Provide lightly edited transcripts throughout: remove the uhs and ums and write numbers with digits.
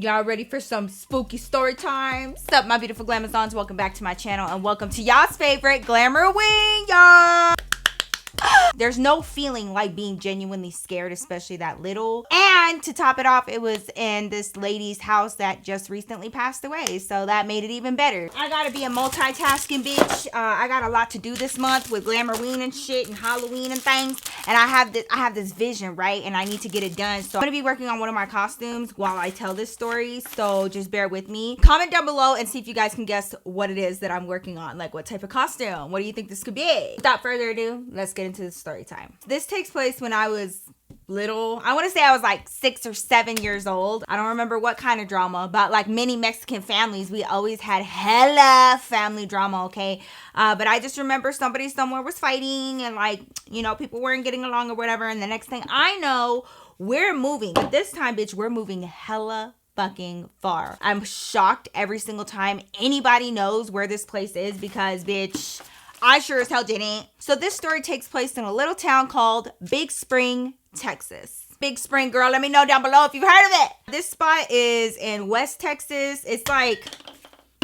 Y'all ready for some spooky story time? What's up, my beautiful Glamazons? Welcome back to my channel and welcome to y'all's favorite Glamourween, y'all. There's no feeling like being genuinely scared, especially that little. And to top it off, it was in this lady's house that just recently passed away, so that made it even better. I gotta be a multitasking bitch. I got a lot to do this month with Glamourween and shit and Halloween and things, and I have this vision, right? And I need to get it done. So I'm gonna be working on one of my costumes while I tell this story, so just bear with me. Comment down below and see if you guys can guess what it is that I'm working on, like what type of costume. What do you think this could be? Without further ado, let's get into the story time. This takes place when I was little. I want to say I was like 6 or 7 years old. I don't remember what kind of drama, but like many Mexican families, we always had hella family drama, okay? But I just remember somebody somewhere was fighting and like, you know, people weren't getting along or whatever. And the next thing I know, we're moving. But this time, bitch, we're moving hella fucking far. I'm shocked every single time anybody knows where this place is because, bitch, I sure as hell didn't. So this story takes place in a little town called Big Spring, Texas. Big Spring, girl, let me know down below if you've heard of it. This spot is in West Texas. It's like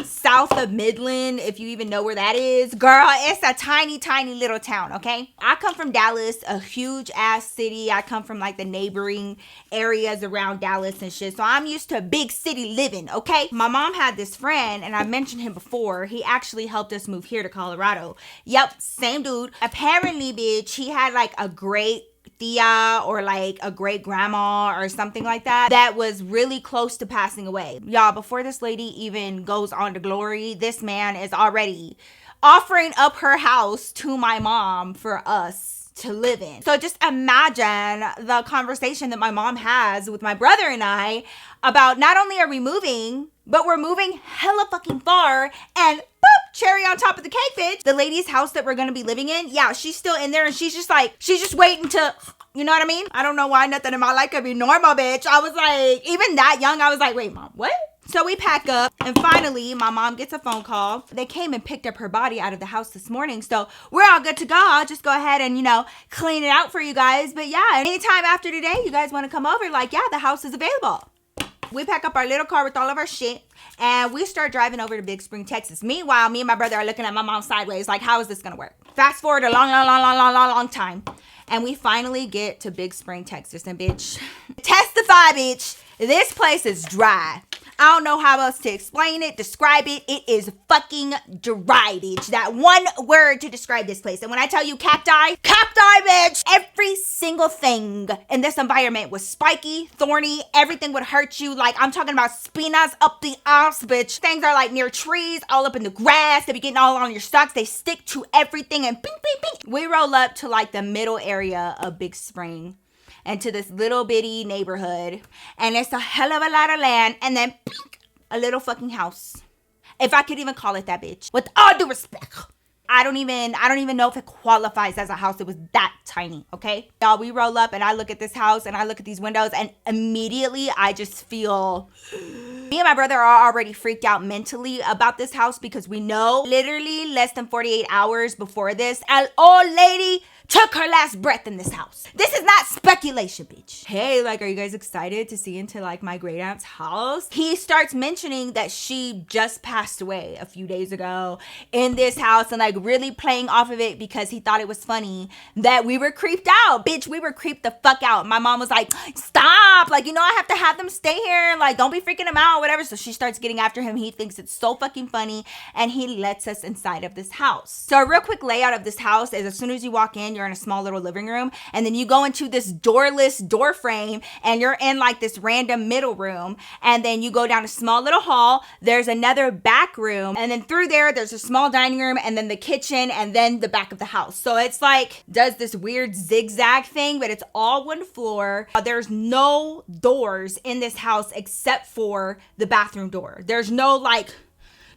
south of Midland, if you even know where that is. Girl, it's a tiny, tiny little town, okay? I come from Dallas, a huge ass city. I come from like the neighboring areas around Dallas and shit. So I'm used to big city living, okay? My mom had this friend, and I mentioned him before. He actually helped us move here to Colorado. Yep, same dude. Apparently, bitch, he had like a great tia or like a great grandma or something like that was really close to passing away. Y'all, before this lady even goes on to glory, this man is already offering up her house to my mom for us to live in. So just imagine the conversation that my mom has with my brother and I about not only are we moving, but we're moving hella fucking far, and boop, cherry on top of the cake, bitch. The lady's house that we're gonna be living in, yeah, she's still in there, and she's just waiting to, you know what I mean? I don't know why nothing in my life could be normal, bitch. I was like, even that young, I was like, wait, mom, what? So we pack up, and finally, my mom gets a phone call. They came and picked up her body out of the house this morning, so we're all good to go. I'll just go ahead and, you know, clean it out for you guys. But yeah, anytime after today, you guys want to come over, like, yeah, the house is available. We pack up our little car with all of our shit, and we start driving over to Big Spring, Texas. Meanwhile, me and my brother are looking at my mom sideways, like, how is this gonna work? Fast forward a long time, and we finally get to Big Spring, Texas, and bitch, testify, bitch, this place is dry. I don't know how else to explain it, describe it. It is fucking dry, bitch. That one word to describe this place. And when I tell you cacti, bitch. Every single thing in this environment was spiky, thorny. Everything would hurt you. Like, I'm talking about spinas up the ass, bitch. Things are like near trees, all up in the grass. They be getting all on your socks. They stick to everything and bing, bing, bing. We roll up to like the middle area of Big Spring, and to this little bitty neighborhood, and it's a hell of a lot of land, and then a little fucking house, if I could even call it that, bitch. With all due respect, I don't even know if it qualifies as a house. It was that tiny, okay? Y'all, we roll up, and I look at this house, and I look at these windows, and immediately I just feel, me and my brother are already freaked out mentally about this house because we know literally less than 48 hours before this, an old lady took her last breath in this house. This is not speculation, bitch. Hey, like, are you guys excited to see into like my great aunt's house? He starts mentioning that she just passed away a few days ago in this house, and like really playing off of it because he thought it was funny that we were creeped out. Bitch, we were creeped the fuck out. My mom was like, stop, like, you know, I have to have them stay here, like, don't be freaking him out, whatever. So she starts getting after him. He thinks it's so fucking funny, and he lets us inside of this house. So a real quick layout of this house is, as soon as you walk in, you're in a small little living room, and then you go into this doorless door frame, and you're in like this random middle room, and then you go down a small little hall. There's another back room, and then through there's a small dining room, and then the kitchen, and then the back of the house. So it's like does this weird zigzag thing, but it's all one floor. There's no doors in this house except for the bathroom door. There's no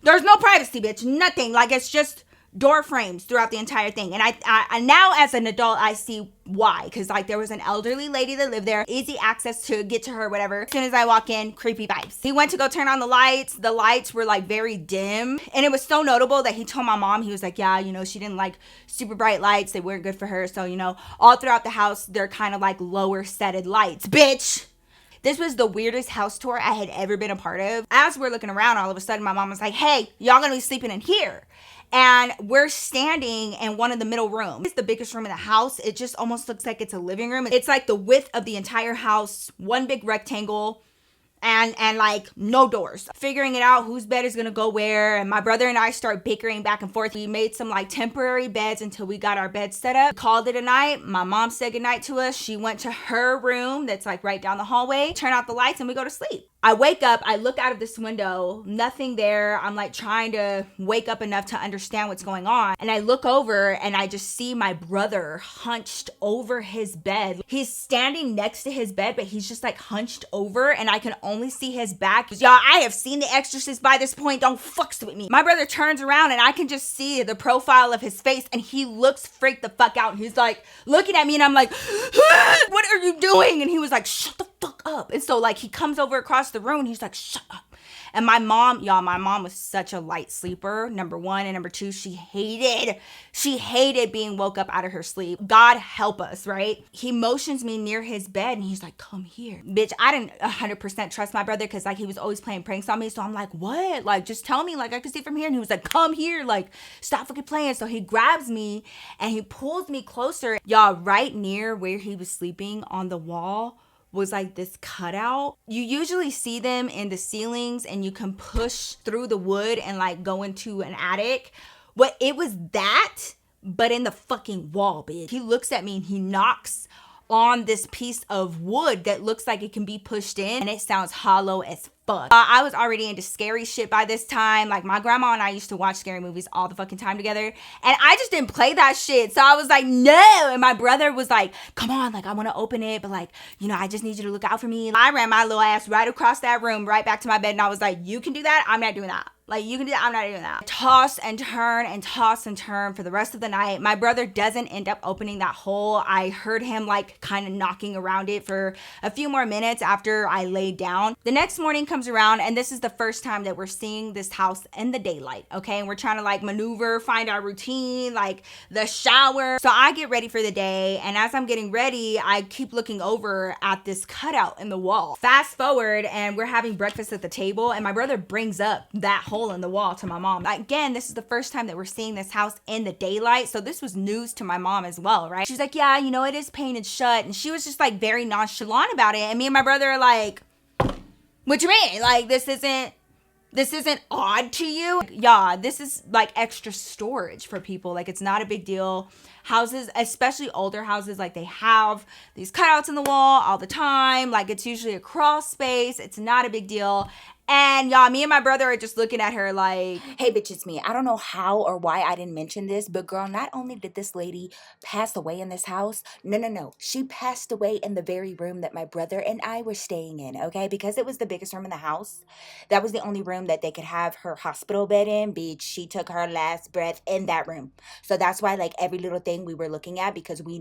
privacy, bitch, nothing. Like, it's just door frames throughout the entire thing. And I now as an adult, I see why, because like there was an elderly lady that lived there, easy access to get to her, whatever. As soon as I walk in, creepy vibes. He went to go turn on the lights were like very dim, and it was so notable that he told my mom, he was like, yeah, you know, she didn't like super bright lights, they weren't good for her, so, you know, all throughout the house they're kind of like lower setted lights. Bitch, This was the weirdest house tour I had ever been a part of. As we're looking around, all of a sudden my mom was like, hey, y'all gonna be sleeping in here. And we're standing in one of the middle rooms. It's the biggest room in the house. It just almost looks like it's a living room. It's like the width of the entire house, one big rectangle, and like no doors. Figuring it out, whose bed is gonna go where, and my brother and I start bickering back and forth. We made some like temporary beds until we got our bed set up. Called it a night. My mom said goodnight to us. She went to her room that's like right down the hallway, turn out the lights, and we go to sleep. I wake up, I look out of this window, nothing there. I'm like trying to wake up enough to understand what's going on. And I look over and I just see my brother hunched over his bed. He's standing next to his bed, but he's just like hunched over and I can only see his back. Y'all, I have seen The Exorcist by this point. Don't fucks with me. My brother turns around and I can just see the profile of his face and he looks freaked the fuck out. And he's like looking at me and I'm like, what are you doing? And he was like, shut the fuck up. And so like he comes over across the room and he's like, shut up. And my mom, y'all, my mom was such a light sleeper, number one. And number two, she hated being woke up out of her sleep. God help us, right? He motions me near his bed and he's like, come here. Bitch, I didn't 100% trust my brother because like he was always playing pranks on me. So I'm like, what? Like, just tell me, like I can see from here. And he was like, come here, like stop fucking playing. So he grabs me and he pulls me closer. Y'all, right near where he was sleeping on the wall was like this cutout. You usually see them in the ceilings and you can push through the wood and like go into an attic. But it was that, but in the fucking wall, bitch. He looks at me and he knocks on this piece of wood that looks like it can be pushed in and it sounds hollow as fuck. I was already into scary shit by this time. Like my grandma and I used to watch scary movies all the fucking time together and I just didn't play that shit. So I was like, no. And my brother was like, come on, like I want to open it, but like, you know, I just need you to look out for me. I ran my little ass right across that room, right back to my bed and I was like, you can do that? I'm not doing that. Like, you can do that. I'm not doing that. Toss and turn and toss and turn for the rest of the night. My brother doesn't end up opening that hole. I heard him like kind of knocking around it for a few more minutes after I laid down. The next morning comes around and this is the first time that we're seeing this house in the daylight, okay? And we're trying to like maneuver, find our routine, like the shower. So I get ready for the day and as I'm getting ready, I keep looking over at this cutout in the wall. Fast forward and we're having breakfast at the table and my brother brings up that hole in the wall to my mom. Again, this is the first time that we're seeing this house in the daylight. So this was news to my mom as well, right? She's like, yeah, you know, it is painted shut. And she was just like very nonchalant about it. And me and my brother are like, what you mean? Like, this isn't odd to you? Yeah, this is like extra storage for people. Like, it's not a big deal. Houses, especially older houses, like they have these cutouts in the wall all the time. Like, it's usually a crawl space. It's not a big deal. And y'all, me and my brother are just looking at her like, hey, bitch, it's me. I don't know how or why I didn't mention this, but girl, not only did this lady pass away in this house, no. She passed away in the very room that my brother and I were staying in, okay? Because it was the biggest room in the house. That was the only room that they could have her hospital bed in, bitch. She took her last breath in that room. So that's why, like, every little thing we were looking at, because we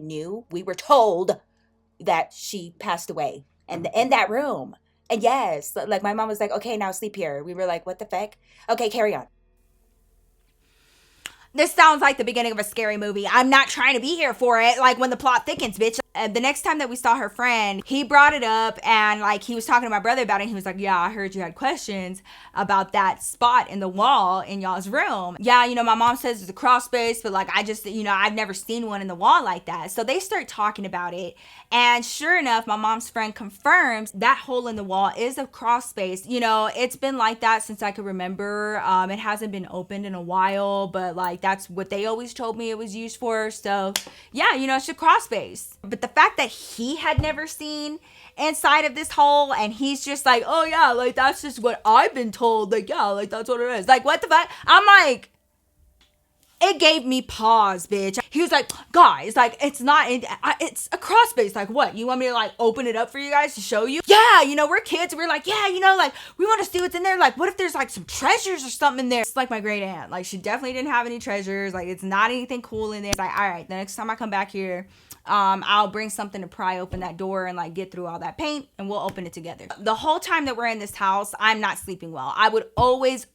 were told that she passed away in that room. And yes, like my mom was like, okay, now sleep here. We were like, what the fuck? Okay, carry on. This sounds like the beginning of a scary movie. I'm not trying to be here for it. Like when the plot thickens, bitch. The next time that we saw her friend, he brought it up and like he was talking to my brother about it. He was like, yeah, I heard you had questions about that spot in the wall in y'all's room. Yeah, you know, my mom says it's a crawl space, but like I just, you know, I've never seen one in the wall like that. So they start talking about it. And sure enough, my mom's friend confirms that hole in the wall is a crawl space. You know, it's been like that since I could remember. It hasn't been opened in a while, but like that's what they always told me it was used for. So yeah, you know, it's a crawl space. But the fact that he had never seen inside of this hole and he's just like, oh yeah, like that's just what I've been told. Like, yeah, like that's what it is. Like, what the fuck? I'm like, it gave me pause, bitch. He was like, guys, like, it's a crawl space. Like, what? You want me to, like, open it up for you guys to show you? Yeah, you know, we're kids. We're like, yeah, you know, like, we want to see what's in there. Like, what if there's, like, some treasures or something in there? It's like my great aunt. Like, she definitely didn't have any treasures. Like, it's not anything cool in there. It's like, all right, the next time I come back here, I'll bring something to pry open that door and like get through all that paint and we'll open it together. The whole time that we're in this house, I'm not sleeping well. I would always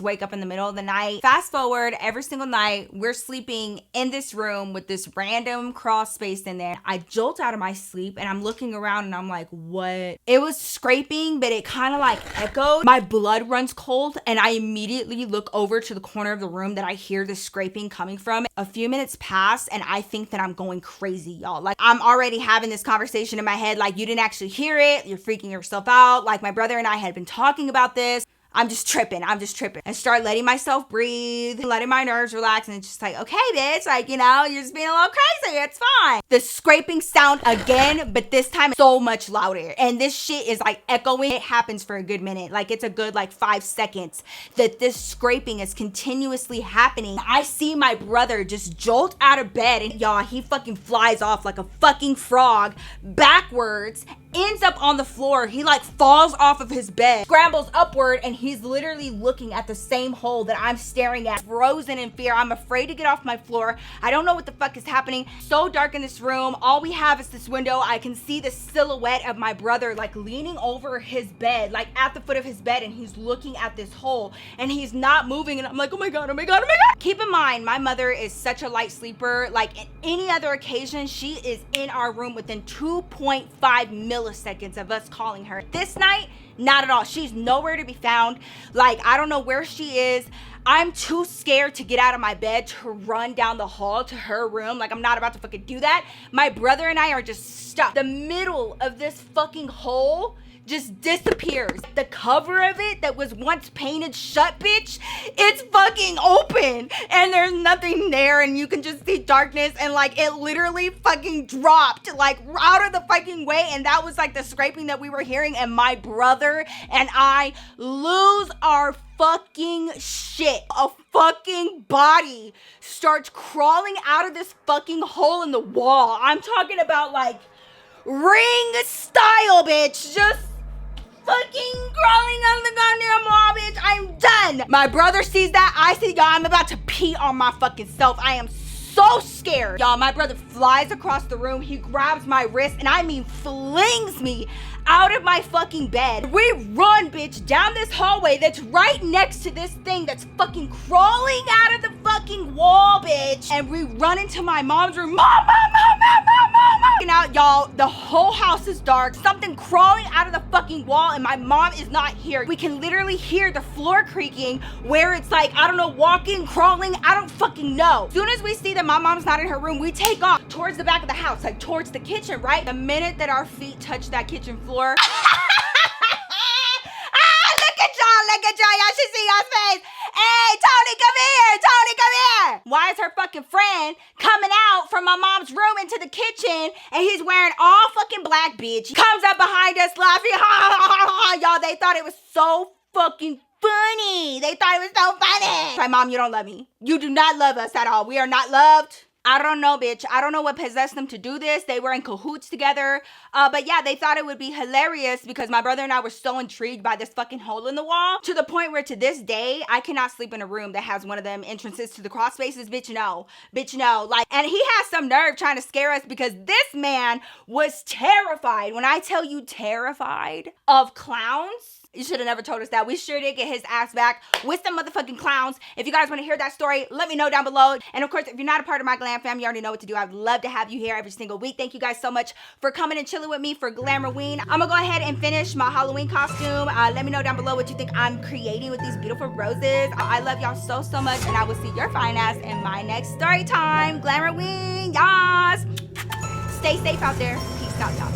wake up in the middle of the night. Fast forward, every single single night, we're sleeping in this room with this random crawl space in there. I jolt out of my sleep and I'm looking around and I'm like, what? It was scraping, but it kind of like echoed. My blood runs cold and I immediately look over to the corner of the room that I hear the scraping coming from. A few minutes pass and I think that I'm going crazy, y'all. Like, I'm already having this conversation in my head, like, you didn't actually hear it, you're freaking yourself out. Like, my brother and I had been talking about this. I'm just tripping. And start letting myself breathe, letting my nerves relax. And it's just like, okay, bitch, like, you know, you're just being a little crazy. It's fine. The scraping sound again, but this time so much louder. And this shit is like echoing. It happens for a good minute. Like, it's a good like 5 seconds that this scraping is continuously happening. I see my brother just jolt out of bed and y'all, he fucking flies off like a fucking frog backwards, ends up on the floor. He like falls off of his bed, scrambles upward, and he's literally looking at the same hole that I'm staring at, frozen in fear. I'm afraid to get off my floor. I don't know what the fuck is happening. So dark in this room. All we have is this window. I can see the silhouette of my brother like leaning over his bed, like at the foot of his bed, and he's looking at this hole and he's not moving. And I'm like, oh my God, oh my God, oh my God. Keep in mind, my mother is such a light sleeper. Like, in any other occasion, she is in our room within 2.5 milliseconds of us calling her. This night, not at all. She's nowhere to be found. Like, I don't know where she is. I'm too scared to get out of my bed to run down the hall to her room. Like, I'm not about to fucking do that. My brother and I are just stuck. The middle of this fucking hole just disappears. The cover of it that was once painted shut, bitch, it's fucking open and there's nothing there and you can just see darkness, and like it literally fucking dropped like out of the fucking way, and that was like the scraping that we were hearing, and my brother and I lose our fucking shit. A fucking body starts crawling out of this fucking hole in the wall. I'm talking about like Ring style, bitch. Just fucking crawling on the goddamn wall, bitch. I'm done. My brother sees that. I see, y'all, I'm about to pee on my fucking self. I am so scared. Y'all, my brother flies across the room. He grabs my wrist and I mean flings me out of my fucking bed. We run, bitch, down this hallway that's right next to this thing that's fucking crawling out of the fucking wall, bitch. And we run into my mom's room. Mom. Out, y'all, the whole house is dark. Something crawling out of the fucking wall and my mom is not here. We can literally hear the floor creaking where it's like, I don't know, walking, crawling, I don't fucking know. As soon as we see that my mom's not in her room, we take off towards the back of the house, like towards the kitchen, right? The minute that our feet touch that kitchen floor, look at y'all, y'all should see y'all's face. Hey, Tony, come here. Why is her fucking friend coming out from my mom's room into the kitchen and he's wearing all fucking black, bitch? He comes up behind us laughing. Y'all, they thought it was so fucking funny. They thought it was so funny. My mom, you don't love me. You do not love us at all. We are not loved. I don't know, bitch. I don't know what possessed them to do this. They were in cahoots together. But yeah, they thought it would be hilarious because my brother and I were so intrigued by this fucking hole in the wall, to the point where to this day, I cannot sleep in a room that has one of them entrances to the crawl spaces. Bitch, no. Like, and he has some nerve trying to scare us because this man was terrified. When I tell you terrified of clowns, you should have never told us that. We sure did get his ass back with some motherfucking clowns. If you guys want to hear that story, let me know down below. And of course, if you're not a part of my glam fam, you already know what to do. I'd love to have you here every single week. Thank you guys so much for coming and chilling with me for Glamourween. I'm gonna go ahead and finish my Halloween costume. Let me know down below what you think I'm creating with these beautiful roses. I love y'all so much, and I will see your fine ass in my next story time. Glamourween, y'all. Stay safe out there. Peace out, y'all.